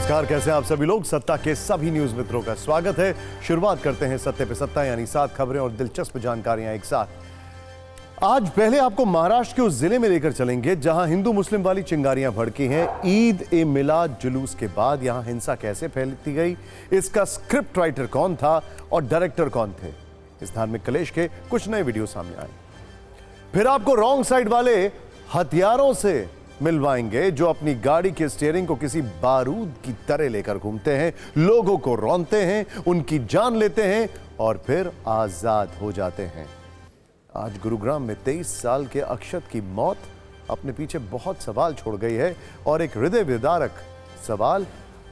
नमस्कार, कैसे हैं आप सभी लोग। सत्ता के सभी न्यूज मित्रों का स्वागत है। शुरुआत करते हैं सत्ते पे सत्ता, यानी 7 खबरें और दिलचस्प जानकारियां एक साथ। आज पहले आपको महाराष्ट्र के उस जिले में लेकर चलेंगे जहां हिंदू मुस्लिम वाली चिंगारियां भड़की हैं। ईद ए मिलाद जुलूस के बाद यहां हिंसा कैसे फैलती गई, इसका स्क्रिप्ट राइटर कौन था और डायरेक्टर कौन थे, इस धार्मिक कलेश के कुछ नए वीडियो सामने आए। फिर आपको रॉन्ग साइड वाले हथियारों से मिलवाएंगे जो अपनी गाड़ी के स्टीयरिंग को किसी बारूद की तरह लेकर घूमते हैं, लोगों को रौंदते हैं, उनकी जान लेते हैं और फिर आजाद हो जाते हैं। आज गुरुग्राम में 23 साल के अक्षत की मौत अपने पीछे बहुत सवाल छोड़ गई है और एक हृदय विदारक सवाल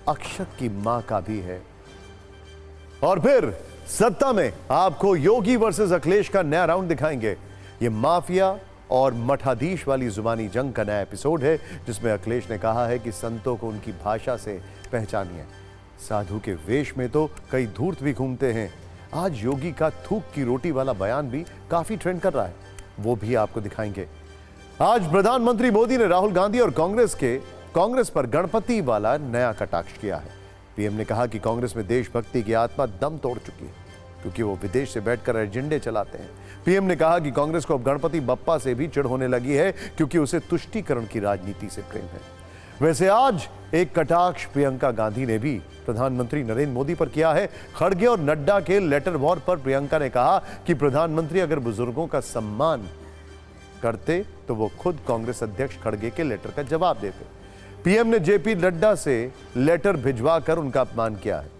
अक्षत की मां का भी है। और फिर सत्ता में आपको योगी वर्सेस अखिलेश का नया राउंड दिखाएंगे। ये माफिया और मठाधीश वाली जुबानी जंग का नया एपिसोड है, जिसमें अखिलेश ने कहा है कि संतों को उनकी भाषा से पहचानिए। साधु के वेश में तो कई धूर्त भी घूमते हैं। आज योगी का थूक की रोटी वाला बयान भी काफी ट्रेंड कर रहा है, वो भी आपको दिखाएंगे। आज प्रधानमंत्री मोदी ने राहुल गांधी और कांग्रेस पर गणपति वाला नया कटाक्ष किया है। पीएम ने कहा कि कांग्रेस में देशभक्ति की आत्मा दम तोड़ चुकी है क्योंकि वो विदेश से बैठकर एजेंडे चलाते हैं। पीएम ने कहा कि कांग्रेस को अब गणपति बप्पा से भी चिढ़ होने लगी है क्योंकि उसे तुष्टीकरण की राजनीति से प्रेम है। वैसे आज एक कटाक्ष प्रियंका गांधी ने भी प्रधानमंत्री नरेंद्र मोदी पर किया है। खड़गे और नड्डा के लेटर वॉर पर प्रियंका ने कहा कि प्रधानमंत्री अगर बुजुर्गों का सम्मान करते तो वो खुद कांग्रेस अध्यक्ष खड़गे के लेटर का जवाब देते। पीएम ने जेपी नड्डा से लेटर भिजवा कर उनका अपमान किया है।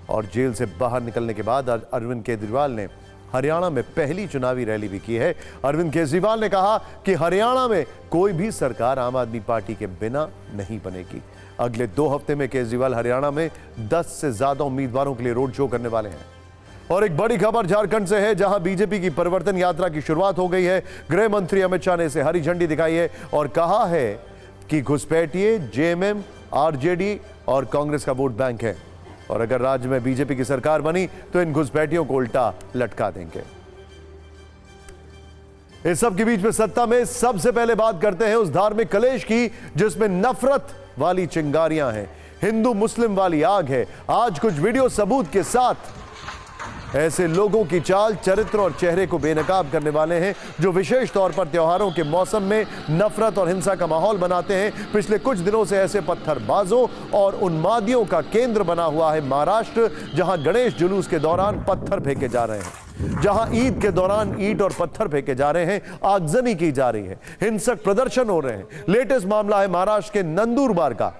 और जेल से बाहर निकलने के बाद अरविंद केजरीवाल ने हरियाणा में पहली चुनावी रैली भी की है। अरविंद केजरीवाल ने कहा कि हरियाणा में कोई भी सरकार आम आदमी पार्टी के बिना नहीं बनेगी। अगले 2 हफ्ते में केजरीवाल हरियाणा में 10 से ज्यादा उम्मीदवारों के लिए रोड शो करने वाले हैं। और एक बड़ी खबर झारखंड से है, जहां बीजेपी की परिवर्तन यात्रा की शुरुआत हो गई है। गृह मंत्री अमित शाह ने इसे हरी झंडी दिखाई है और कहा है कि घुसपैठिए जेएमएम, आरजेडी और कांग्रेस का वोट बैंक है और अगर राज्य में बीजेपी की सरकार बनी तो इन घुसपैठियों को उल्टा लटका देंगे। इस सब के बीच में सत्ता में सबसे पहले बात करते हैं उस धार्मिक कलेश की जिसमें नफरत वाली चिंगारियां हैं, हिंदू मुस्लिम वाली आग है। आज कुछ वीडियो सबूत के साथ ऐसे लोगों की चाल, चरित्र और चेहरे को बेनकाब करने वाले हैं जो विशेष तौर पर त्योहारों के मौसम में नफरत और हिंसा का माहौल बनाते हैं। पिछले कुछ दिनों से ऐसे पत्थरबाजों और उन्मादियों का केंद्र बना हुआ है महाराष्ट्र, जहां गणेश जुलूस के दौरान पत्थर फेंके जा रहे हैं, जहां ईद के दौरान ईंट और पत्थर फेंके जा रहे हैं, आगजनी की जा रही है, हिंसक प्रदर्शन हो रहे हैं। लेटेस्ट मामला है महाराष्ट्र के नंदुरबार का,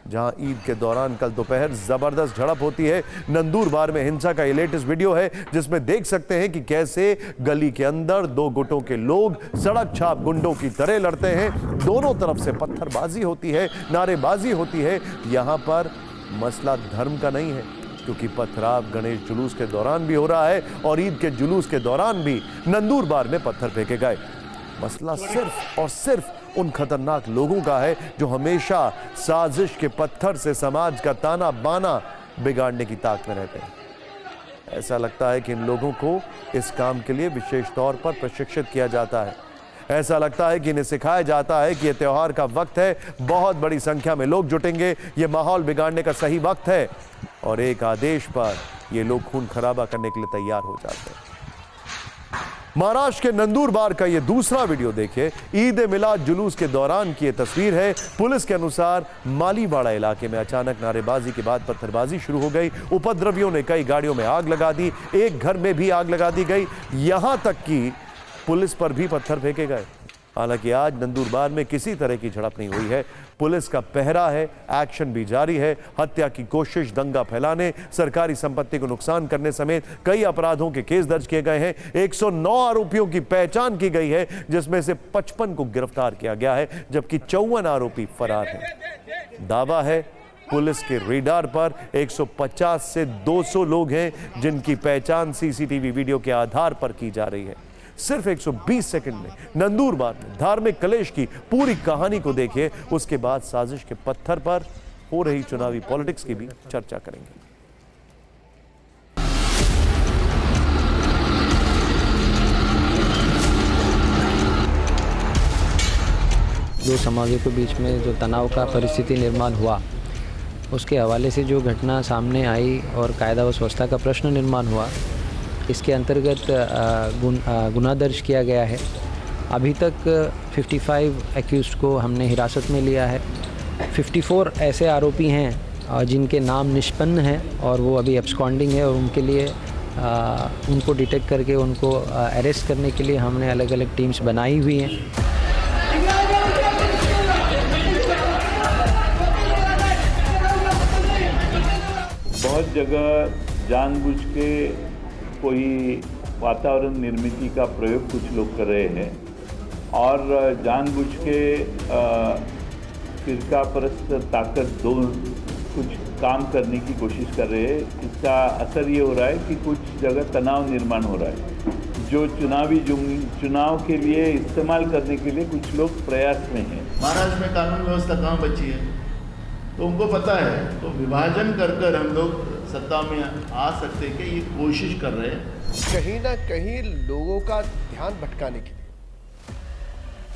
जहां ईद के दौरान कल दोपहर जबरदस्त झड़प होती है। नंदुरबार में हिंसा का ये लेटेस्ट वीडियो है जिसमें देख सकते हैं कि कैसे गली के अंदर 2 गुटों के लोग सड़क छाप गुंडों की तरह लड़ते हैं। दोनों तरफ से पत्थरबाजी होती है, नारेबाजी होती है। यहां पर मसला धर्म का नहीं है क्योंकि पथराव गणेश जुलूस के दौरान भी हो रहा है और ईद के जुलूस के दौरान भी नंदुरबार में पत्थर फेंके गए। मसला सिर्फ और सिर्फ उन खतरनाक लोगों का है जो हमेशा साजिश के पत्थर से समाज का ताना बाना बिगाड़ने की ताक में रहते हैं। ऐसा लगता है कि इन लोगों को इस काम के लिए विशेष तौर पर प्रशिक्षित किया जाता है। ऐसा लगता है कि इन्हें सिखाया जाता है कि यह त्योहार का वक्त है, बहुत बड़ी संख्या में लोग जुटेंगे, यह माहौल बिगाड़ने का सही वक्त है और एक आदेश पर ये लोग खून खराबा करने के लिए तैयार हो जाते हैं। महाराष्ट्र के नंदुरबार का यह दूसरा वीडियो देखिए। ईद ए मिलाद जुलूस के दौरान की यह तस्वीर है। पुलिस के अनुसार मालीवाड़ा इलाके में अचानक नारेबाजी के बाद पत्थरबाजी शुरू हो गई। उपद्रवियों ने कई गाड़ियों में आग लगा दी, एक घर में भी आग लगा दी गई, यहां तक कि पुलिस पर भी पत्थर फेंके गए। हालांकि आज नंदुरबार में किसी तरह की झड़प नहीं हुई है। पुलिस का पहरा है, एक्शन भी जारी है। हत्या की कोशिश, दंगा फैलाने, सरकारी संपत्ति को नुकसान करने समेत कई अपराधों के केस दर्ज किए गए हैं। 109 आरोपियों की पहचान की गई है जिसमें से 55 को गिरफ्तार किया गया है जबकि 54 आरोपी फरार हैं। दावा है पुलिस के रेडार पर 150 से 200 लोग हैं जिनकी पहचान सीसीटीवी वीडियो के आधार पर की जा रही है। सिर्फ 120 सेकंड में नंदुरबार में धार्मिक कलेश की पूरी कहानी को देखिए, उसके बाद साजिश के पत्थर पर हो रही चुनावी पॉलिटिक्स की भी चर्चा करेंगे। दो समाजों के बीच में जो तनाव का परिस्थिति निर्माण हुआ, उसके हवाले से जो घटना सामने आई और कायदा व व्यवस्था का प्रश्न निर्माण हुआ, इसके अंतर्गत गुनाह दर्ज किया गया है। अभी तक 55 एक्यूज़्ड को हमने हिरासत में लिया है। 54 ऐसे आरोपी हैं जिनके नाम निष्पन्न हैं और वो अभी एब्सकॉन्डिंग है, और उनके लिए उनको डिटेक्ट करके उनको अरेस्ट करने के लिए हमने अलग अलग टीम्स बनाई हुई हैं। बहुत जगह जानबूझ के कोई वातावरण निर्मिति का प्रयोग कुछ लोग कर रहे हैं और जानबूझ के फिरका परस्त ताकत दो कुछ काम करने की कोशिश कर रहे हैं। इसका असर ये हो रहा है कि कुछ जगह तनाव निर्माण हो रहा है, जो चुनाव के लिए इस्तेमाल करने के लिए कुछ लोग प्रयास में हैं। महाराष्ट्र में कानून व्यवस्था कहाँ बची है, तो उनको पता है, तो विभाजन कर कर हम लोग सत्ता में आ सकते कि ये कोशिश कर रहे हैं। कहीं ना कहीं लोगों का ध्यान भटकाने के लिए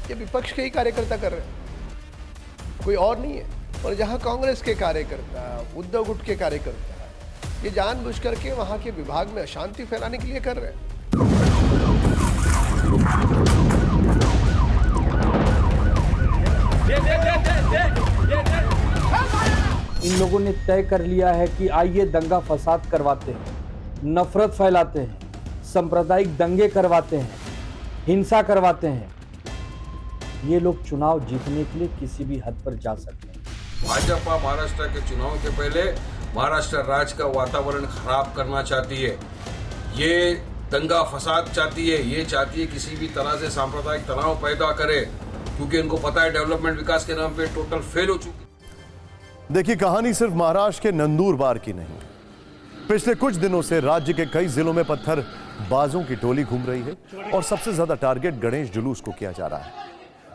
ये विपक्ष के ही कार्यकर्ता कर रहे हैं, कोई और नहीं है। और जहां कांग्रेस के कार्यकर्ता, उद्धव गुट के कार्यकर्ता ये जानबूझ करके वहां के विभाग में अशांति फैलाने के लिए कर रहे हैं। इन लोगों ने तय कर लिया है कि आइए दंगा फसाद करवाते हैं, नफरत फैलाते हैं, सांप्रदायिक दंगे करवाते हैं, हिंसा करवाते हैं। ये लोग चुनाव जीतने के लिए किसी भी हद पर जा सकते हैं। भाजपा महाराष्ट्र के चुनाव के पहले महाराष्ट्र राज्य का वातावरण खराब करना चाहती है, ये दंगा फसाद चाहती है, ये चाहती है किसी भी तरह से सांप्रदायिक तनाव पैदा करे, क्योंकि इनको पता है डेवलपमेंट विकास के नाम पे टोटल फेल हो चुकी। देखिए, कहानी सिर्फ महाराष्ट्र के नंदुरबार की नहीं। पिछले कुछ दिनों से राज्य के कई जिलों में पत्थरबाजों की टोली घूम रही है और सबसे ज्यादा टारगेट गणेश जुलूस को किया जा रहा है।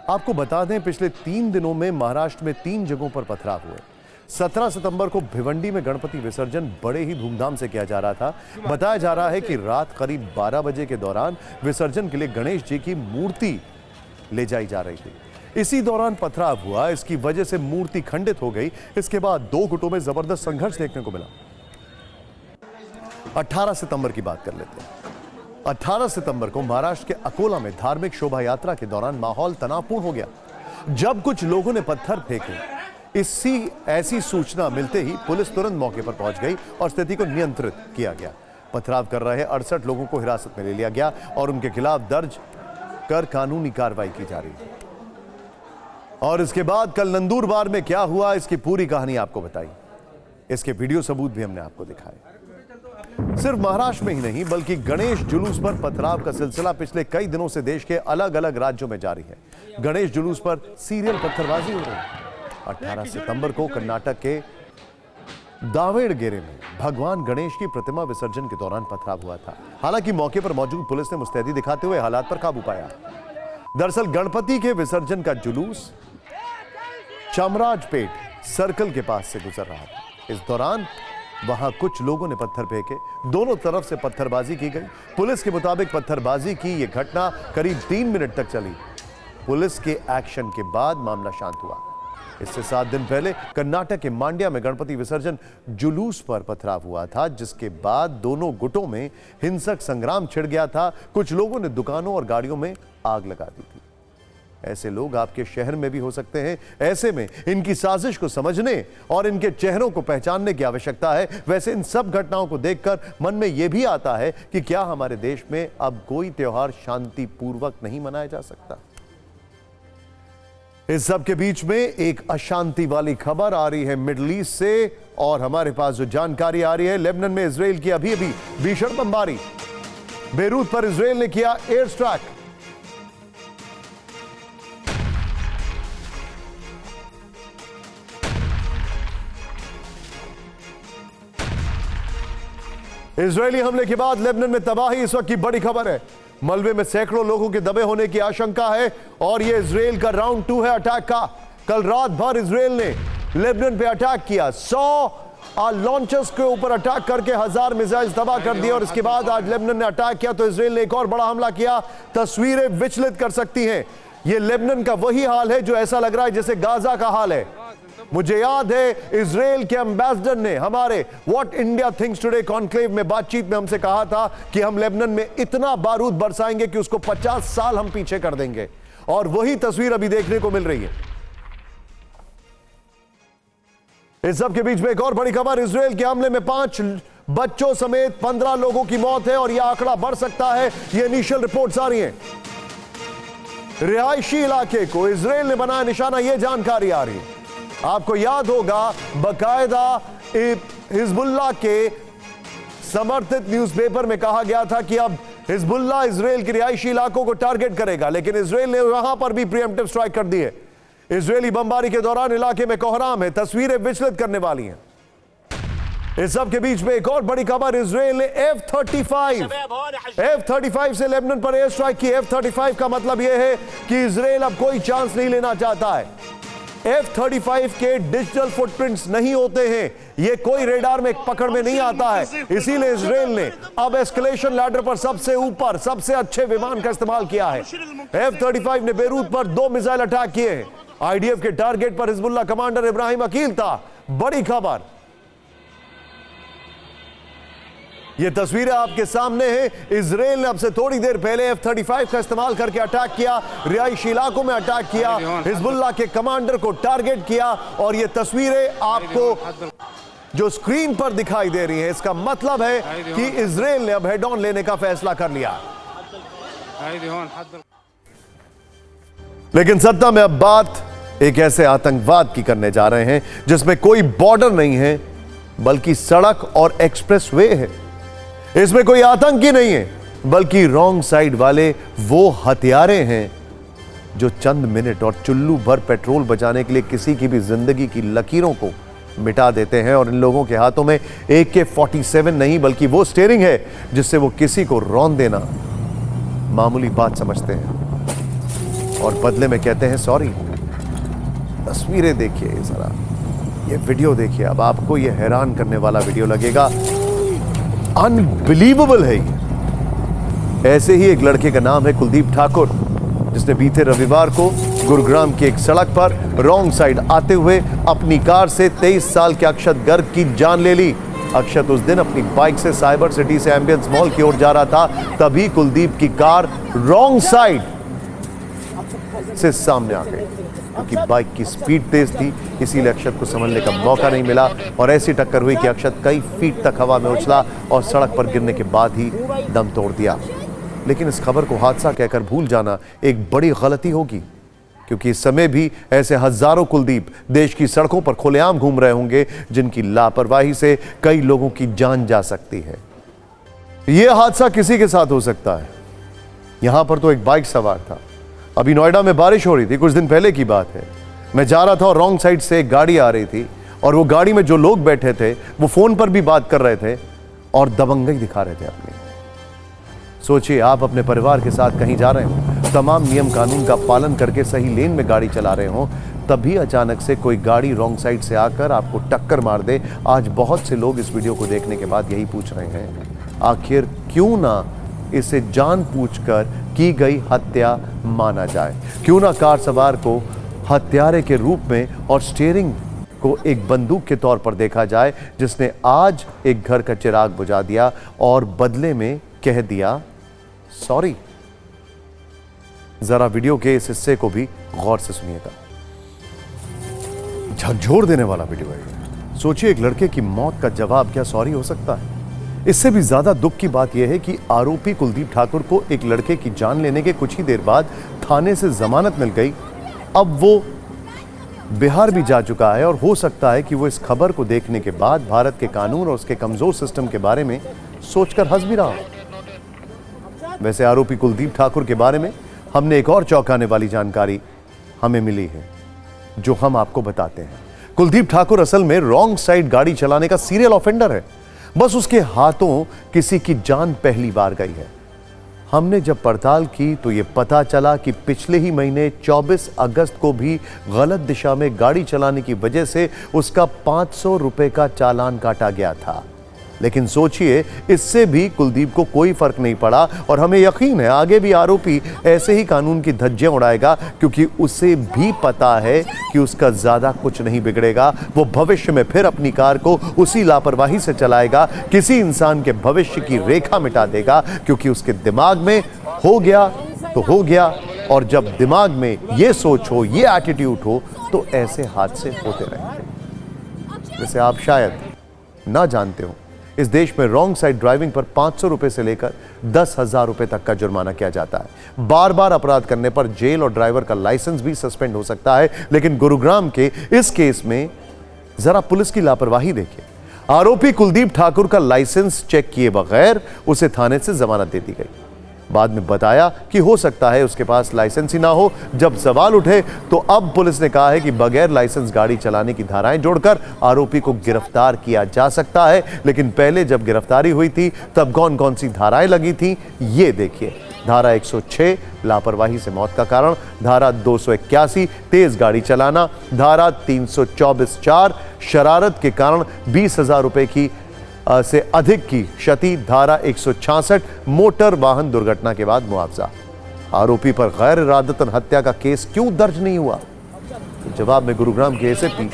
आपको बता दें, पिछले 3 दिनों में महाराष्ट्र में 3 जगहों पर पथराव हुए। 17 सितंबर को भिवंडी में गणपति विसर्जन बड़े ही धूमधाम से किया जा रहा था। बताया जा रहा है कि रात करीब 12 बजे के दौरान विसर्जन के लिए गणेश जी की मूर्ति ले जाई जा रही थी। इसी दौरान पथराव हुआ, इसकी वजह से मूर्ति खंडित हो गई। इसके बाद 2 गुटों में जबरदस्त संघर्ष देखने को मिला। 18 सितंबर की बात कर लेते हैं। 18 सितंबर को महाराष्ट्र के अकोला में धार्मिक शोभा यात्रा के दौरान माहौल तनावपूर्ण हो गया जब कुछ लोगों ने पत्थर फेंके। ऐसी सूचना मिलते ही पुलिस तुरंत मौके पर पहुंच गई और स्थिति को नियंत्रित किया गया। पथराव कर रहे 68 लोगों को हिरासत में ले लिया गया और उनके खिलाफ दर्ज कर कानूनी कार्रवाई की जा रही है। और इसके बाद कल नंदुरबार में क्या हुआ, इसकी पूरी कहानी आपको बताई। इसके वीडियो सबूत भी हमने आपको दिखाए। सिर्फ महाराष्ट्र में ही नहीं, बल्कि गणेश जुलूस पर पथराव का सिलसिला पिछले कई दिनों से देश के अलग अलग राज्यों में जारी है। गणेश जुलूस पर सीरियल पत्थरबाजी हो रही है। 18 सितंबर को कर्नाटक के दावेड़गेरे में भगवान गणेश की प्रतिमा विसर्जन के दौरान पथराव हुआ था। हालांकि मौके पर मौजूद पुलिस ने मुस्तैदी दिखाते हुए हालात पर काबू पाया। दरअसल गणपति के विसर्जन का जुलूस चामराजपेट सर्कल के पास से गुजर रहा था। इस दौरान वहां कुछ लोगों ने पत्थर फेंके, दोनों तरफ से पत्थरबाजी की गई। पुलिस के मुताबिक पत्थरबाजी की यह घटना करीब 3 मिनट तक चली। पुलिस के एक्शन के बाद मामला शांत हुआ। इससे 7 दिन पहले कर्नाटक के मांड्या में गणपति विसर्जन जुलूस पर पथराव हुआ था, जिसके बाद दोनों गुटों में हिंसक संग्राम छिड़ गया था। कुछ लोगों ने दुकानों और गाड़ियों में आग लगा दी थी। ऐसे लोग आपके शहर में भी हो सकते हैं। ऐसे में इनकी साजिश को समझने और इनके चेहरों को पहचानने की आवश्यकता है। वैसे इन सब घटनाओं को देखकर मन में यह भी आता है कि क्या हमारे देश में अब कोई त्योहार शांतिपूर्वक नहीं मनाया जा सकता। इस सब के बीच में एक अशांति वाली खबर आ रही है मिडिल ईस्ट से, और हमारे पास जो जानकारी आ रही है, लेबनान में इजराइल की अभी अभी भीषण बमबारी। बेरूत पर इजराइल ने किया एयर स्ट्राइक। इजरायली हमले के बाद लेबनान में तबाही इस वक्त की बड़ी खबर है। मलबे में सैकड़ों लोगों के दबे होने की आशंका है और यह इजराइल का राउंड 2 है अटैक का। कल रात भर इजराइल ने लेबनान पे अटैक किया। 100 लॉन्चर्स के ऊपर अटैक करके 1000 मिसाइल तबाह कर दिए और इसके बाद आज लेबनान ने अटैक किया तो इजराइल ने एक और बड़ा हमला किया। तस्वीरें विचलित कर सकती हैं। यह लेबनान का वही हाल है जो ऐसा लग रहा है जैसे गाजा का हाल है। मुझे याद है इजराइल के एम्बेसडर ने हमारे what India thinks today conclave में बातचीत में हमसे कहा था कि हम लेबनान में इतना बारूद बरसाएंगे कि उसको 50 साल हम पीछे कर देंगे, और वही तस्वीर अभी देखने को मिल रही है। इस सब के बीच में एक और बड़ी खबर, इजराइल के हमले में 5 बच्चों समेत 15 लोगों की मौत है और यह आंकड़ा बढ़ सकता है। यह इनिशियल रिपोर्ट्स आ रही हैं। रिहायशी इलाके को इजराइल ने बनाया निशाना, यह जानकारी आ रही है। आपको याद होगा बकायदा हिजबुल्लाह के समर्थित न्यूज़पेपर में कहा गया था कि अब हिजबुल्लाह इजराइल के रिहायशी इलाकों को टारगेट करेगा, लेकिन इजराइल ने वहां पर भी प्रीएम्प्टिव स्ट्राइक कर दी है। इजरायली बमबारी के दौरान इलाके में कोहराम है, तस्वीरें विचलित करने वाली हैं। इस सब के बीच में एक और बड़ी खबर, इजराइल ने F-35 से लेबनान पर एयर स्ट्राइक की। F-35 का मतलब यह है कि इजराइल अब कोई चांस नहीं लेना चाहता है। F-35 के डिजिटल फुटप्रिंट्स नहीं होते हैं, यह कोई रेडार में पकड़ में नहीं आता है, इसीलिए इजराइल ने अब एस्केलेशन लैडर पर सबसे ऊपर सबसे अच्छे विमान का इस्तेमाल किया है। F-35 ने बेरूत पर 2 मिसाइल अटैक किए हैं। आईडीएफ के टारगेट पर हिजबुल्लाह कमांडर इब्राहिम अकील था। बड़ी खबर, ये तस्वीरें आपके सामने हैं। इजराइल ने अब से थोड़ी देर पहले F-35 का इस्तेमाल करके अटैक किया, रिहायशी इलाकों में अटैक किया, हिजबुल्लाह के कमांडर को टारगेट किया, और ये तस्वीरें आपको जो स्क्रीन पर दिखाई दे रही हैं, इसका मतलब है कि इजराइल ने अब हेड ऑन लेने का फैसला कर लिया। लेकिन सत्ता में अब बात एक ऐसे आतंकवाद की करने जा रहे हैं जिसमें कोई बॉर्डर नहीं है, बल्कि सड़क और एक्सप्रेस वे है। इसमें कोई आतंकी नहीं है, बल्कि रॉन्ग साइड वाले वो हथियारे हैं जो चंद मिनट और चुल्लू भर पेट्रोल बचाने के लिए किसी की भी जिंदगी की लकीरों को मिटा देते हैं। और इन लोगों के हाथों में AK-47 नहीं, बल्कि वो स्टीयरिंग है जिससे वो किसी को रौंद देना मामूली बात समझते हैं और बदले में कहते हैं सॉरी। तस्वीरें देखिए जरा, ये वीडियो देखिए, अब आपको ये हैरान करने वाला वीडियो लगेगा। अनबिलीवेबल है ये। ऐसे ही एक लड़के का नाम है कुलदीप ठाकुर, जिसने बीते रविवार को गुरुग्राम की एक सड़क पर रॉन्ग साइड आते हुए अपनी कार से 23 साल के अक्षत गर्ग की जान ले ली। अक्षत उस दिन अपनी बाइक से साइबर सिटी से एम्बियंस मॉल की ओर जा रहा था, तभी कुलदीप की कार रॉन्ग साइड से सामने आ गई। क्योंकि बाइक की स्पीड तेज थी, इसीलिए अक्षत को संभलने का मौका नहीं मिला और ऐसी टक्कर हुई कि अक्षत कई फीट तक हवा में उछला और सड़क पर गिरने के बाद ही दम तोड़ दिया। लेकिन इस खबर को हादसा कहकर भूल जाना एक बड़ी गलती होगी, क्योंकि इस समय भी ऐसे हजारों कुलदीप देश की सड़कों पर खुलेआम घूम रहे होंगे, जिनकी लापरवाही से कई लोगों की जान जा सकती है। यह हादसा किसी के साथ हो सकता है। यहां पर तो एक बाइक सवार था। अभी नोएडा में बारिश हो रही थी, कुछ दिन पहले की बात है। मैं जा रहा था और रॉन्ग साइड से एक गाड़ी आ रही थी और वो गाड़ी में जो लोग बैठे थे वो फोन पर भी बात कर रहे थे और दबंगई दिखा रहे थे अपनी। सोचिए, आप अपने परिवार के साथ कहीं जा रहे हो, तमाम नियम कानून का पालन करके सही लेन में गाड़ी चला रहे हो, तभी अचानक से कोई गाड़ी रॉन्ग साइड से आकर आपको टक्कर मार दे। आज बहुत से लोग इस वीडियो को देखने के बाद यही पूछ रहे हैं, आखिर क्यों ना इसे जानबूझकर की गई हत्या माना जाए? क्यों ना कार सवार को हत्यारे के रूप में और स्टीयरिंग को एक बंदूक के तौर पर देखा जाए, जिसने आज एक घर का चिराग बुझा दिया और बदले में कह दिया सॉरी। जरा वीडियो के इस हिस्से को भी गौर से सुनिएगा। झकझोर देने वाला वीडियो है। सोचिए, एक लड़के की मौत का जवाब क्या सॉरी हो सकता है? इससे भी ज्यादा दुख की बात यह है कि आरोपी कुलदीप ठाकुर को एक लड़के की जान लेने के कुछ ही देर बाद थाने से जमानत मिल गई। अब वो बिहार भी जा चुका है और हो सकता है कि वो इस खबर को देखने के बाद भारत के कानून और उसके कमजोर सिस्टम के बारे में सोचकर हंस भी रहा हो। वैसे आरोपी कुलदीप ठाकुर के बारे में हमने एक और चौंकाने वाली जानकारी हमें मिली है, जो हम आपको बताते हैं। कुलदीप ठाकुर असल में रॉन्ग साइड गाड़ी चलाने का सीरियल ऑफेंडर है। बस उसके हाथों किसी की जान पहली बार गई है। हमने जब पड़ताल की तो यह पता चला कि पिछले ही महीने 24 अगस्त को भी गलत दिशा में गाड़ी चलाने की वजह से उसका 500 रुपए का चालान काटा गया था। लेकिन सोचिए, इससे भी कुलदीप को कोई फर्क नहीं पड़ा और हमें यकीन है आगे भी आरोपी ऐसे ही कानून की धज्जियां उड़ाएगा, क्योंकि उसे भी पता है कि उसका ज्यादा कुछ नहीं बिगड़ेगा। वो भविष्य में फिर अपनी कार को उसी लापरवाही से चलाएगा, किसी इंसान के भविष्य की रेखा मिटा देगा, क्योंकि उसके दिमाग में हो गया तो हो गया। और जब दिमाग में ये सोच हो, ये एटीट्यूड हो, तो ऐसे हादसे होते रहेंगे। वैसे आप शायद ना जानते हो, इस देश में रॉन्ग साइड ड्राइविंग पर 500 रुपए से लेकर 10,000 रुपए तक का जुर्माना किया जाता है। बार बार अपराध करने पर जेल और ड्राइवर का लाइसेंस भी सस्पेंड हो सकता है। लेकिन गुरुग्राम के इस केस में जरा पुलिस की लापरवाही देखिए। आरोपी कुलदीप ठाकुर का लाइसेंस चेक किए बगैर उसे थाने से जमानत दे दी गई। बाद में बताया कि हो सकता है उसके पास लाइसेंस ही ना हो। जब सवाल उठे तो अब पुलिस ने कहा है कि बगैर लाइसेंस गाड़ी चलाने की धाराएं जोड़कर आरोपी को गिरफ्तार किया जा सकता है। लेकिन पहले जब गिरफ्तारी हुई थी तब कौन कौन सी धाराएं लगी थी, ये देखिए। धारा 106 लापरवाही से मौत का कारण, धारा 281 तेज गाड़ी चलाना, धारा 324(4) शरारत के कारण 20,000 रुपए की से अधिक की क्षति, धारा 166 मोटर वाहन दुर्घटना के बाद मुआवजा। आरोपी पर गैर इरादतन हत्या का केस क्यों दर्ज नहीं हुआ? तो जवाब में गुरुग्राम के एसपी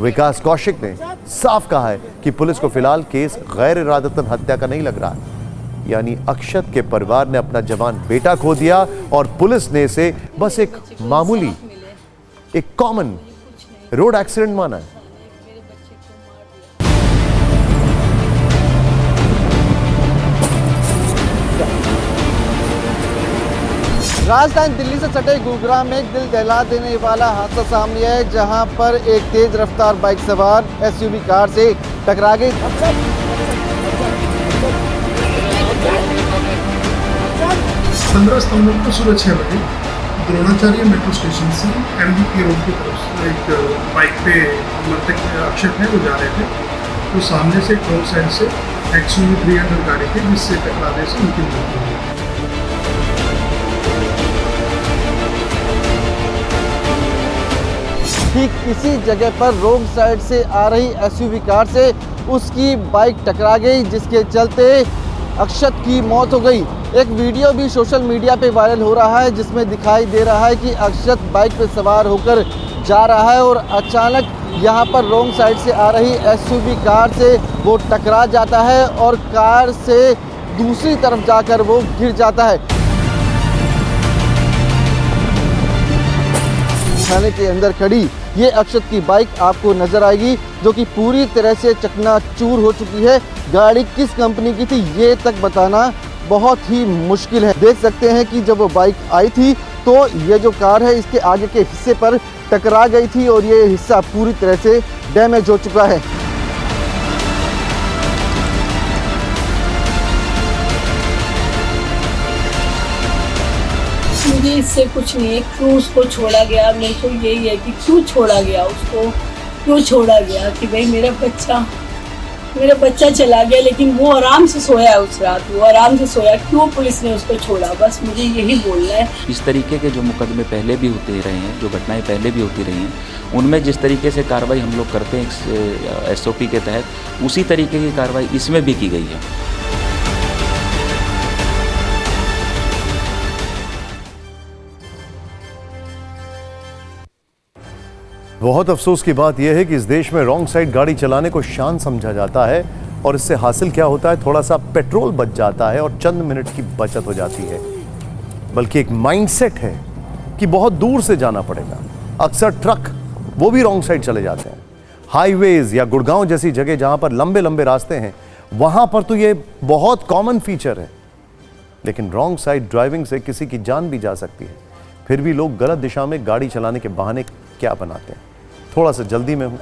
विकास कौशिक ने साफ कहा है कि पुलिस को फिलहाल केस गैर इरादतन हत्या का नहीं लग रहा है। यानी अक्षत के परिवार ने अपना जवान बेटा खो दिया और पुलिस ने इसे बस एक मामूली, एक कॉमन रोड एक्सीडेंट माना है। राजधानी दिल्ली से सटे गुरुग्राम में एक दिल दहला देने वाला हादसा सामने आया है, जहां पर एक तेज रफ्तार बाइक सवार एसयूवी कार से टकरा गई। 15 सितंबर को सुबह 6 बजे द्रोणाचार्य मेट्रो स्टेशन से एमबीपी रोड की तरफ से एक बाइक पे मृतक अक्षत है, वो जा रहे थे। तो सामने से रोड साइड से एक्सयूवी 300 गाड़ी थी, जिससे टकराने से उनकी मृत्यु हुई। ठीक इसी जगह पर रोड साइड से आ रही एसयूवी कार से उसकी बाइक टकरा गई, जिसके चलते अक्षत की मौत हो गई। एक वीडियो भी सोशल मीडिया पे वायरल हो रहा है, जिसमें दिखाई दे रहा है कि अक्षत बाइक पे सवार होकर जा रहा है और अचानक यहाँ पर रोड साइड से आ रही एसयूवी कार से वो टकरा जाता है और कार से दूसरी तरफ जाकर वो गिर जाता है। थाने के अंदर खड़ी ये अक्षत की बाइक आपको नजर आएगी, जो कि पूरी तरह से चकनाचूर हो चुकी है। गाड़ी किस कंपनी की थी ये तक बताना बहुत ही मुश्किल है। देख सकते हैं कि जब वो बाइक आई थी तो ये जो कार है इसके आगे के हिस्से पर टकरा गई थी और ये हिस्सा पूरी तरह से डैमेज हो चुका है। मुझे इससे कुछ नहीं है, क्यों उसको छोड़ा गया। मेरे को यही है कि क्यों छोड़ा गया उसको, क्यों छोड़ा गया कि भाई मेरा बच्चा चला गया, लेकिन वो आराम से सोया है उस रात, वो आराम से सोया, क्यों पुलिस ने उसको छोड़ा? बस मुझे यही बोलना है। इस तरीके के जो मुकदमे पहले भी होते रहे हैं, जो घटनाएं पहले भी होती रही हैं, उनमें जिस तरीके से कार्रवाई हम लोग करते हैं SOP के तहत, उसी तरीके की कार्रवाई इसमें भी की गई है। बहुत अफसोस की बात यह है कि इस देश में रॉन्ग साइड गाड़ी चलाने को शान समझा जाता है और इससे हासिल क्या होता है, थोड़ा सा पेट्रोल बच जाता है और चंद मिनट की बचत हो जाती है। बल्कि एक माइंडसेट है कि बहुत दूर से जाना पड़ेगा। अक्सर ट्रक वो भी रॉन्ग साइड चले जाते हैं। हाईवेज या गुड़गांव जैसी जगह जहां पर लंबे लंबे रास्ते हैं, वहां पर तो ये बहुत कॉमन फीचर है। लेकिन रॉन्ग साइड ड्राइविंग से किसी की जान भी जा सकती है। फिर भी लोग गलत दिशा में गाड़ी चलाने के बहाने क्या बनाते हैं। थोड़ा सा जल्दी में हूं,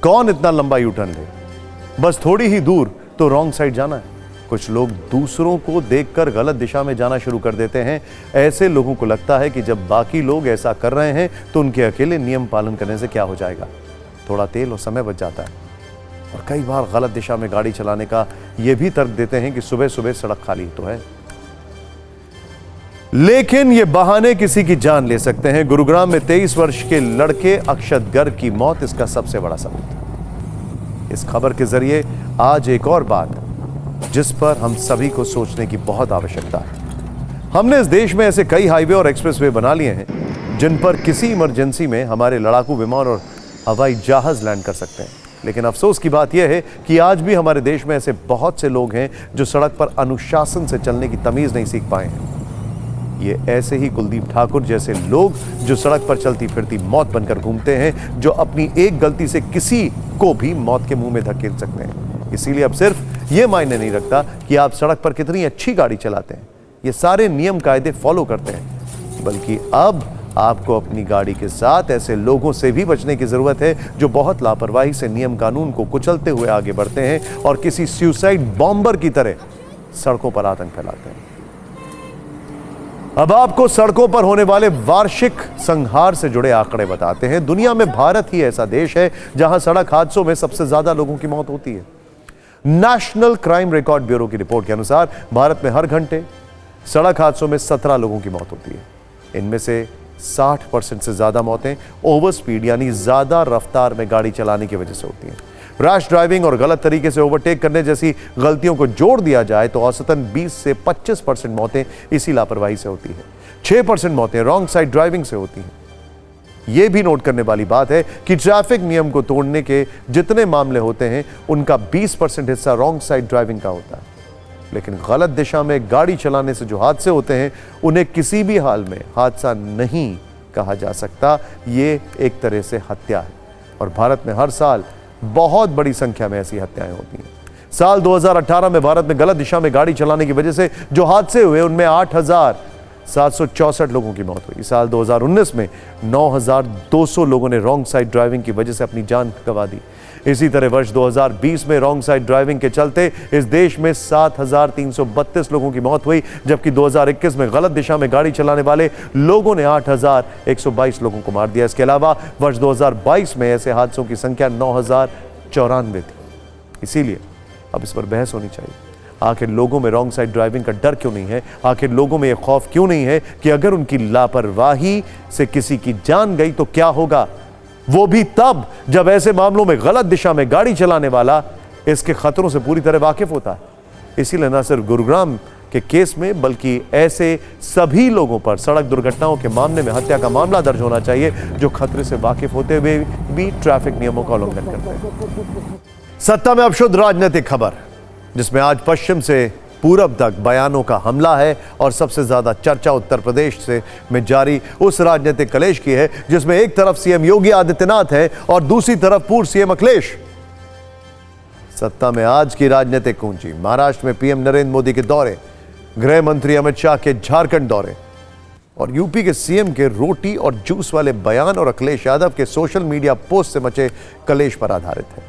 कौन इतना लंबा यू टर्न ले, बस थोड़ी ही दूर तो रॉन्ग साइड जाना है। कुछ लोग दूसरों को देखकर गलत दिशा में जाना शुरू कर देते हैं। ऐसे लोगों को लगता है कि जब बाकी लोग ऐसा कर रहे हैं तो उनके अकेले नियम पालन करने से क्या हो जाएगा, थोड़ा तेल और समय बच जाता है। और कई बार गलत दिशा में गाड़ी चलाने का यह भी तर्क देते हैं कि सुबह सुबह सड़क खाली तो है। लेकिन ये बहाने किसी की जान ले सकते हैं। गुरुग्राम में 23 वर्ष के लड़के अक्षत गर्ग की मौत इसका सबसे बड़ा सबूत है। इस खबर के जरिए आज एक और बात जिस पर हम सभी को सोचने की बहुत आवश्यकता है। हमने इस देश में ऐसे कई हाईवे और एक्सप्रेसवे बना लिए हैं जिन पर किसी इमरजेंसी में हमारे लड़ाकू विमान और हवाई जहाज लैंड कर सकते हैं, लेकिन अफसोस की बात यह है कि आज भी हमारे देश में ऐसे बहुत से लोग हैं जो सड़क पर अनुशासन से चलने की तमीज नहीं सीख पाए हैं। ये ऐसे ही कुलदीप ठाकुर जैसे लोग जो सड़क पर चलती फिरती मौत बनकर घूमते हैं, जो अपनी एक गलती से किसी को भी मौत के मुंह में धकेल सकते हैं। इसीलिए अब सिर्फ ये मायने नहीं रखता कि आप सड़क पर कितनी अच्छी गाड़ी चलाते हैं, ये सारे नियम कायदे फॉलो करते हैं, बल्कि अब आपको अपनी गाड़ी के साथ ऐसे लोगों से भी बचने की जरूरत है जो बहुत लापरवाही से नियम कानून को कुचलते हुए आगे बढ़ते हैं और किसी सुसाइड बॉम्बर की तरह सड़कों पर आतंक फैलाते हैं। अब आपको सड़कों पर होने वाले वार्षिक संहार से जुड़े आंकड़े बताते हैं। दुनिया में भारत ही ऐसा देश है जहां सड़क हादसों में सबसे ज्यादा लोगों की मौत होती है। नेशनल क्राइम रिकॉर्ड ब्यूरो की रिपोर्ट के अनुसार भारत में हर घंटे सड़क हादसों में 17 लोगों की मौत होती है। इनमें से 60% से ज्यादा मौतें ओवर स्पीड यानी ज्यादा रफ्तार में गाड़ी चलाने की वजह से होती हैं। रैश ड्राइविंग और गलत तरीके से ओवरटेक करने जैसी गलतियों को जोड़ दिया जाए तो औसतन 20 से 25% मौतें इसी लापरवाही से होती है। 6% मौतें रॉन्ग साइड ड्राइविंग से होती हैं। यह भी नोट करने वाली बात है कि ट्रैफिक नियम को तोड़ने के जितने मामले होते हैं उनका 20% हिस्सा रॉन्ग साइड ड्राइविंग का होता है। लेकिन गलत दिशा में गाड़ी चलाने से जो हादसे होते हैं उन्हें किसी भी हाल में हादसा नहीं कहा जा सकता। ये एक तरह से हत्या है और भारत में हर साल बहुत बड़ी संख्या में ऐसी हत्याएं होती हैं। साल 2018 में भारत में गलत दिशा में गाड़ी चलाने की वजह से जो हादसे हुए उनमें 8,764 लोगों की मौत हुई। साल 2019 में 9,200 लोगों ने रॉन्ग साइड ड्राइविंग की वजह से अपनी जान गंवा दी। इसी तरह वर्ष 2020 में रॉन्ग साइड ड्राइविंग के चलते इस देश में 7,332 लोगों की मौत हुई, जबकि 2021 में गलत दिशा में गाड़ी चलाने वाले लोगों ने 8,122 लोगों को मार दिया। इसके अलावा वर्ष 2022 में ऐसे हादसों की संख्या 9,094 थी। इसीलिए अब इस पर बहस होनी चाहिए। आखिर लोगों में रॉन्ग साइड ड्राइविंग का डर क्यों नहीं है? आखिर लोगों में यह खौफ क्यों नहीं है कि अगर उनकी लापरवाही से किसी की जान गई तो क्या होगा? वो भी तब जब ऐसे मामलों में गलत दिशा में गाड़ी चलाने वाला इसके खतरों से पूरी तरह वाकिफ होता है। इसीलिए न सिर्फ गुरुग्राम के केस में बल्कि ऐसे सभी लोगों पर सड़क दुर्घटनाओं के मामले में हत्या का मामला दर्ज होना चाहिए जो खतरे से वाकिफ होते हुए भी ट्रैफिक नियमों का उल्लंघन करते हैं। सत्ता में अब शुद्ध राजनीतिक खबर, जिसमें आज पश्चिम से पूरब तक बयानों का हमला है और सबसे ज्यादा चर्चा उत्तर प्रदेश से में जारी उस राजनीतिक कलेश की है जिसमें एक तरफ सीएम योगी आदित्यनाथ है और दूसरी तरफ पूर्व सीएम अखिलेश। सत्ता में आज की राजनीतिक कुंजी, महाराष्ट्र में पीएम नरेंद्र मोदी के दौरे, गृह मंत्री अमित शाह के झारखंड दौरे और यूपी के सीएम के रोटी और जूस वाले बयान और अखिलेश यादव के सोशल मीडिया पोस्ट से मचे कलेश पर आधारित है।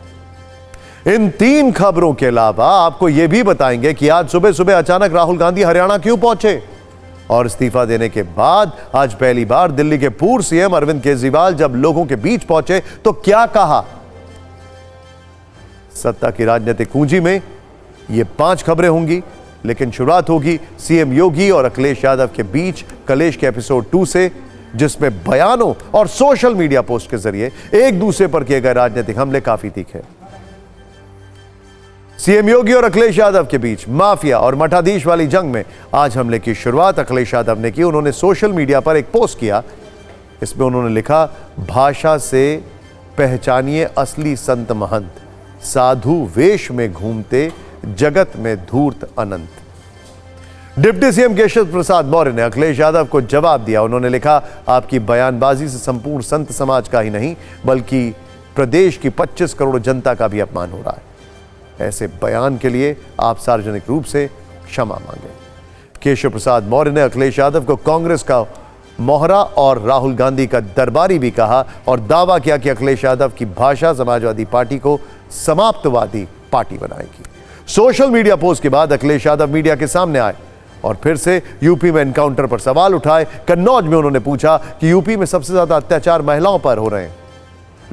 इन तीन खबरों के अलावा आपको यह भी बताएंगे कि आज सुबह सुबह अचानक राहुल गांधी हरियाणा क्यों पहुंचे और इस्तीफा देने के बाद आज पहली बार दिल्ली के पूर्व सीएम अरविंद केजरीवाल जब लोगों के बीच पहुंचे तो क्या कहा। सत्ता की राजनीतिक कुंजी में ये 5 खबरें होंगी, लेकिन शुरुआत होगी सीएम योगी और अखिलेश यादव के बीच कलेश के एपिसोड 2 से, जिसमें बयानों और सोशल मीडिया पोस्ट के जरिए एक दूसरे पर किए गए राजनीतिक हमले काफी तीखे। सीएम योगी और अखिलेश यादव के बीच माफिया और मठाधीश वाली जंग में आज हमले की शुरुआत अखिलेश यादव ने की। उन्होंने सोशल मीडिया पर एक पोस्ट किया। इसमें उन्होंने लिखा, भाषा से पहचानिए असली संत महंत, साधु वेश में घूमते जगत में धूर्त अनंत। डिप्टी सीएम केशव प्रसाद मौर्य ने अखिलेश यादव को जवाब दिया। उन्होंने लिखा, आपकी बयानबाजी से संपूर्ण संत समाज का ही नहीं बल्कि प्रदेश की 25 करोड़ जनता का भी अपमान हो रहा है। ऐसे बयान के लिए आप सार्वजनिक रूप से क्षमा मांगे। केशव प्रसाद मौर्य ने अखिलेश यादव को कांग्रेस का मोहरा और राहुल गांधी का दरबारी भी कहा और दावा किया कि अखिलेश यादव की भाषा समाजवादी पार्टी को समाप्तवादी पार्टी बनाएगी। सोशल मीडिया पोस्ट के बाद अखिलेश यादव मीडिया के सामने आए और फिर से यूपी में एनकाउंटर पर सवाल उठाए। कन्नौज में उन्होंने पूछा कि यूपी में सबसे ज्यादा अत्याचार महिलाओं पर हो रहे हैं,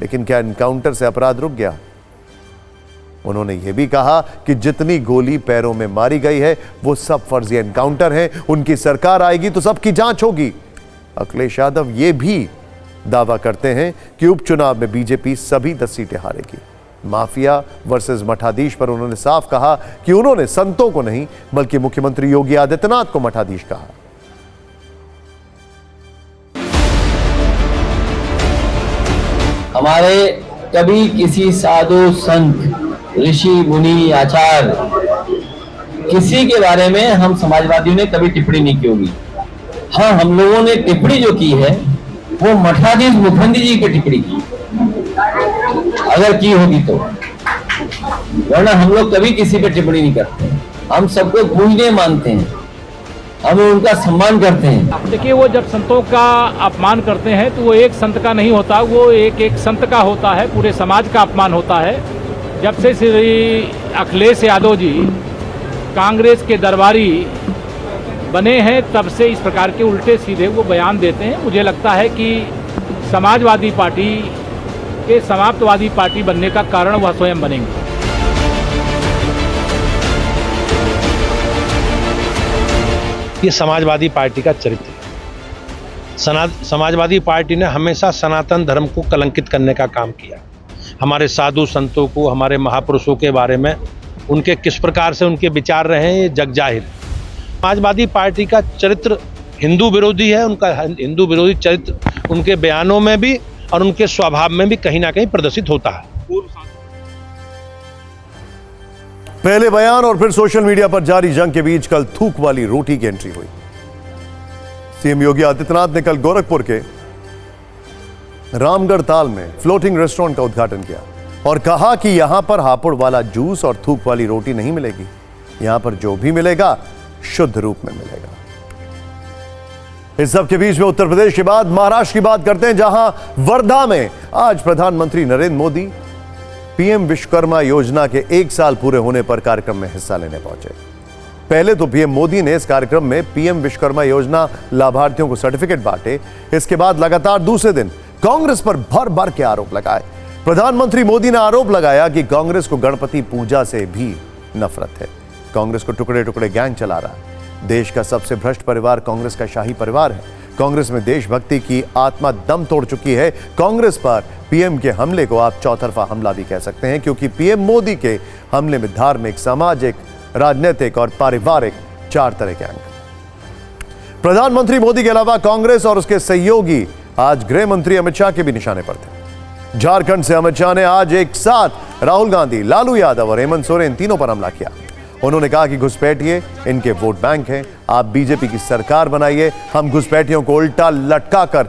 लेकिन क्या एनकाउंटर से अपराध रुक गया? उन्होंने यह भी कहा कि जितनी गोली पैरों में मारी गई है वो सब फर्जी एनकाउंटर हैं, उनकी सरकार आएगी तो सबकी जांच होगी। अखिलेश यादव ये भी दावा करते हैं कि उपचुनाव में बीजेपी सभी 10 सीटें हारेगी। माफिया वर्सेस मठाधीश पर उन्होंने साफ कहा कि उन्होंने संतों को नहीं बल्कि मुख्यमंत्री योगी आदित्यनाथ को मठाधीश कहा। हमारे कभी किसी साधु संत ऋषि मुनि आचार्य किसी के बारे में हम समाजवादियों ने कभी टिप्पणी नहीं की होगी। हाँ, हम लोगों ने टिप्पणी जो की है वो मठाधीश मुखंडी जी की टिप्पणी की, अगर की होगी तो, वरना हम लोग कभी किसी पे टिप्पणी नहीं करते। हम सबको पूजनीय मानते हैं, हम उनका सम्मान करते हैं। देखिए, वो जब संतों का अपमान करते हैं तो वो एक संत का नहीं होता, वो एक संत का होता है, पूरे समाज का अपमान होता है। जब से श्री अखिलेश यादव जी कांग्रेस के दरबारी बने हैं तब से इस प्रकार के उल्टे सीधे वो बयान देते हैं। मुझे लगता है कि समाजवादी पार्टी के समाप्तवादी पार्टी बनने का कारण वह स्वयं बनेंगे। ये समाजवादी पार्टी का चरित्र है। समाजवादी पार्टी ने हमेशा सनातन धर्म को कलंकित करने का काम किया। हमारे साधु संतों को, हमारे महापुरुषों के बारे में उनके किस प्रकार से उनके विचार रहे हैं, ये जग जाहिर। समाजवादी पार्टी का चरित्र हिंदू विरोधी है। उनका हिंदू विरोधी चरित्र उनके बयानों में भी और उनके स्वभाव में भी कहीं ना कहीं प्रदर्शित होता है। पहले बयान और फिर सोशल मीडिया पर जारी जंग के बीच कल थूक वाली रोटी की एंट्री हुई। सीएम योगी आदित्यनाथ ने कल गोरखपुर के रामगढ़ ताल में फ्लोटिंग रेस्टोरेंट का उद्घाटन किया और कहा कि यहां पर हापुड़ वाला जूस और थूक वाली रोटी नहीं मिलेगी, यहां पर जो भी मिलेगा शुद्ध रूप में मिलेगा। इस सब के बीच में उत्तर प्रदेश के बाद महाराष्ट्र की बात करते हैं, जहां वर्धा में आज प्रधानमंत्री नरेंद्र मोदी पीएम विश्वकर्मा योजना के 1 साल पूरे होने पर कार्यक्रम में हिस्सा लेने पहुंचे। पहले तो पीएम मोदी ने इस कार्यक्रम में पीएम विश्वकर्मा योजना लाभार्थियों को सर्टिफिकेट बांटे। इसके बाद लगातार दूसरे दिन कांग्रेस पर भर भर के आरोप लगाए। प्रधानमंत्री मोदी ने आरोप लगाया कि कांग्रेस को गणपति पूजा से भी नफरत है, कांग्रेस को टुकड़े टुकड़े गैंग चला रहा है। देश का सबसे भ्रष्ट परिवार कांग्रेस का शाही परिवार है। कांग्रेस में देशभक्ति की आत्मा दम तोड़ चुकी है। कांग्रेस पर पीएम के हमले को आप चौतरफा हमला भी कह सकते हैं, क्योंकि पीएम मोदी के हमले में धार्मिक, सामाजिक, राजनीतिक और पारिवारिक 4 तरह के अंग। प्रधानमंत्री मोदी के अलावा कांग्रेस और उसके सहयोगी आज गृह मंत्री अमित शाह के भी निशाने पर थे। झारखंड से अमित शाह ने आज एक साथ राहुल गांधी, लालू यादव और हेमंत सोरेन तीनों पर हमला किया। उन्होंने कहा कि घुसपैठिए इनके वोट बैंक हैं, आप बीजेपी की सरकार बनाइए, हम घुसपैठियों को उल्टा लटका कर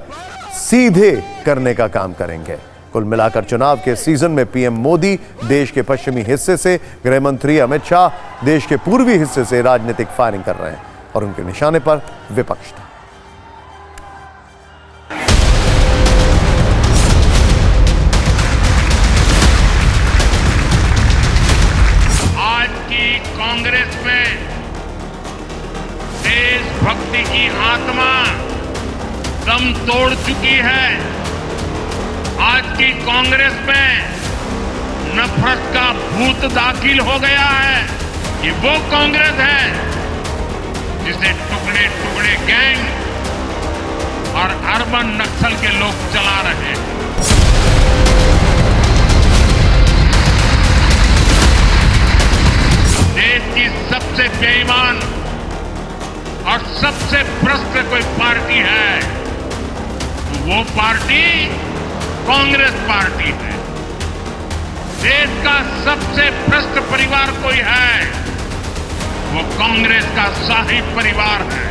सीधे करने का काम करेंगे। कुल मिलाकर चुनाव के सीजन में पीएम मोदी देश के पश्चिमी हिस्से से, गृह मंत्री अमित शाह देश के पूर्वी हिस्से से राजनीतिक फायरिंग कर रहे हैं और उनके निशाने पर विपक्ष था। कांग्रेस में देशभक्ति की आत्मा दम तोड़ चुकी है। आज की कांग्रेस में नफरत का भूत दाखिल हो गया है। ये वो कांग्रेस है जिसे टुकड़े टुकड़े गैंग और अर्बन नक्सल के लोग चला रहे हैं। देश की सबसे बेईमान और सबसे भ्रष्ट कोई पार्टी है तो वो पार्टी कांग्रेस पार्टी है। देश का सबसे भ्रष्ट परिवार कोई है वो कांग्रेस का शाही परिवार है।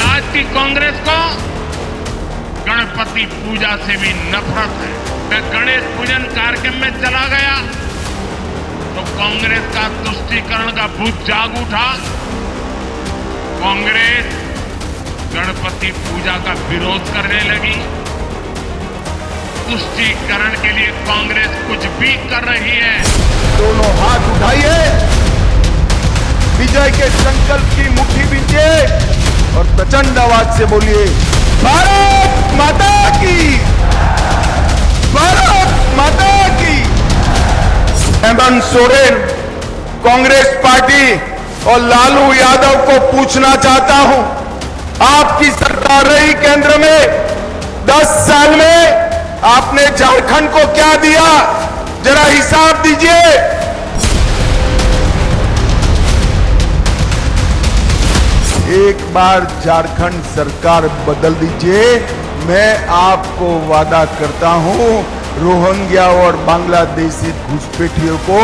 आज की कांग्रेस को गणपति पूजा से भी नफरत है। मैं गणेश पूजन कार्यक्रम में चला गया तो कांग्रेस का तुष्टीकरण का भूत जाग उठा। कांग्रेस गणपति पूजा का विरोध करने लगी। तुष्टीकरण के लिए कांग्रेस कुछ भी कर रही है। दोनों हाथ उठाइए, विजय के संकल्प की मुट्ठी बींचिए और प्रचंड आवाज से बोलिए, भारत माता की, भारत माता की। हेमंत सोरेन, कांग्रेस पार्टी और लालू यादव को पूछना चाहता हूं, आपकी सरकार रही केंद्र में, 10 साल में आपने झारखंड को क्या दिया, जरा हिसाब दीजिए। एक बार झारखंड सरकार बदल दीजिए, मैं आपको वादा करता हूं रोहिंग्या और बांग्लादेशी घुसपैठियों को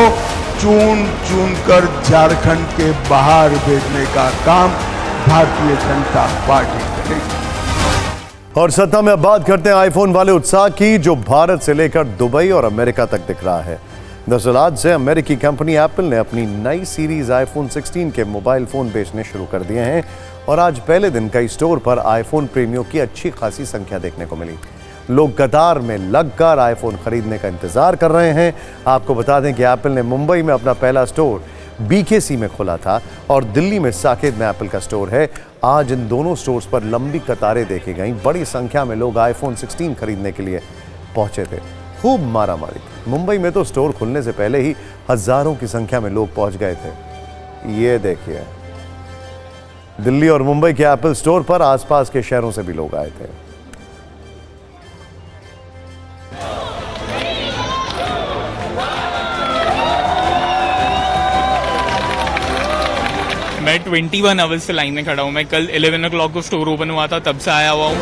चुन चुन कर झारखंड के बाहर भेजने का काम भारतीय जनता पार्टी करेगी। और सत्ता में अब बात करते हैं आईफोन वाले उत्साह की, जो भारत से लेकर दुबई और अमेरिका तक दिख रहा है। दरअसल आज से अमेरिकी कंपनी एप्पल ने अपनी नई सीरीज आईफोन 16 के मोबाइल फोन बेचने शुरू कर दिए हैं और आज पहले दिन कई स्टोर पर आईफोन प्रेमियों की अच्छी खासी संख्या देखने को मिली। लोग कतार में लगकर आईफोन खरीदने का इंतजार कर रहे हैं। आपको बता दें कि एप्पल ने मुंबई में अपना पहला स्टोर BKC में खोला था और दिल्ली में साकेत में एप्पल का स्टोर है। आज इन दोनों स्टोर्स पर लंबी कतारें देखी गईं। बड़ी संख्या में लोग आईफोन 16 खरीदने के लिए पहुंचे थे। खूब मारामारी थी। मुंबई में तो स्टोर खुलने से पहले ही हजारों की संख्या में लोग पहुंच गए थे। ये देखिए, दिल्ली और मुंबई के एप्पल स्टोर पर आसपास के शहरों से भी लोग आए थे। मैं 21 आवर्स से लाइन में खड़ा हूँ। मैं कल 11 o'clock को स्टोर ओपन हुआ था, तब से आया हुआ हूँ।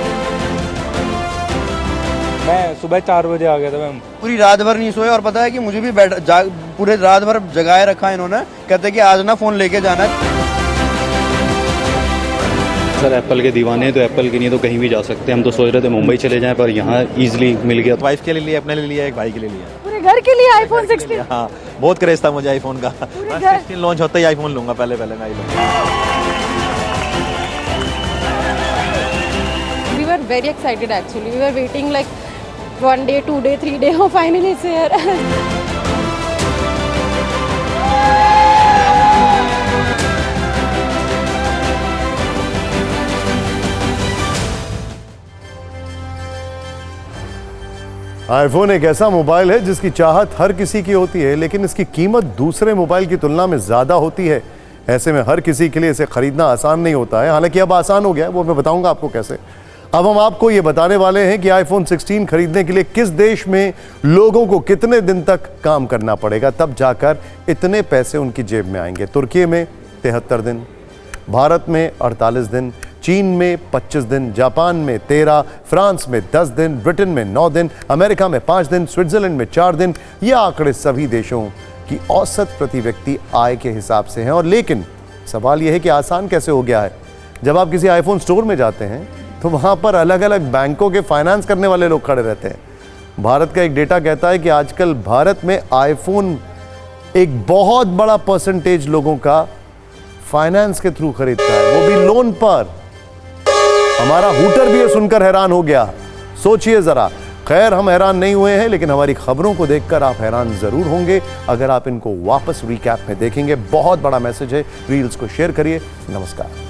मैं सुबह 4 बजे आ गया था मैम। पूरी रात भर नहीं सोए और पता है कि मुझे भी पूरे रात भर जगाए रखा है इन्होंने। कहते कि आज ना फोन लेके जाना है। सर एप्पल के दीवाने हैं तो एप्पल के लिए तो कहीं भी जा सकते हैं। हम तो सोच रहे थे मुंबई चले जाएं, पर यहाँ इजीली मिल गया। वाइफ के लिए लिया, अपने लिए लिया, एक भाई के लिए लिया, पूरे घर के लिए आईफोन 16। हाँ, बहुत क्रेज था मुझे आईफोन का। 16 लॉन्च होता ही आईफोन लूंगा, पहले मैं ही लूंगा। We were very excited actually. We were waiting like 1 day, 2 day, 3 day. Oh, finally it's here. IPhone एक ऐसा मोबाइल है जिसकी चाहत हर किसी की होती है, लेकिन इसकी कीमत दूसरे मोबाइल की तुलना में ज़्यादा होती है। ऐसे में हर किसी के लिए इसे खरीदना आसान नहीं होता है। हालांकि अब आसान हो गया है, वो मैं बताऊंगा आपको कैसे। अब हम आपको ये बताने वाले हैं कि आईफोन 16 खरीदने के लिए किस देश में लोगों को कितने दिन तक काम करना पड़ेगा, तब जाकर इतने पैसे उनकी जेब में आएंगे। तुर्की में 73 दिन, भारत में 48 दिन, चीन में 25 दिन, जापान में 13, फ्रांस में 10 दिन, ब्रिटेन में 9 दिन, अमेरिका में 5 दिन, स्विट्जरलैंड में 4 दिन। ये आंकड़े सभी देशों की औसत प्रति व्यक्ति आय के हिसाब से हैं। और लेकिन सवाल यह है कि आसान कैसे हो गया है। जब आप किसी आईफोन स्टोर में जाते हैं तो वहां पर अलग अलग बैंकों के फाइनेंस करने वाले लोग खड़े रहते हैं। भारत का एक डेटा कहता है कि आजकल भारत में आईफोन एक बहुत बड़ा परसेंटेज लोगों का फाइनेंस के थ्रू खरीदता है, वो भी लोन पर। हमारा हूटर भी ये सुनकर हैरान हो गया। सोचिए जरा। खैर, हम हैरान नहीं हुए हैं, लेकिन हमारी खबरों को देखकर आप हैरान जरूर होंगे अगर आप इनको वापस रिकैप में देखेंगे। बहुत बड़ा मैसेज है। रील्स को शेयर करिए। नमस्कार।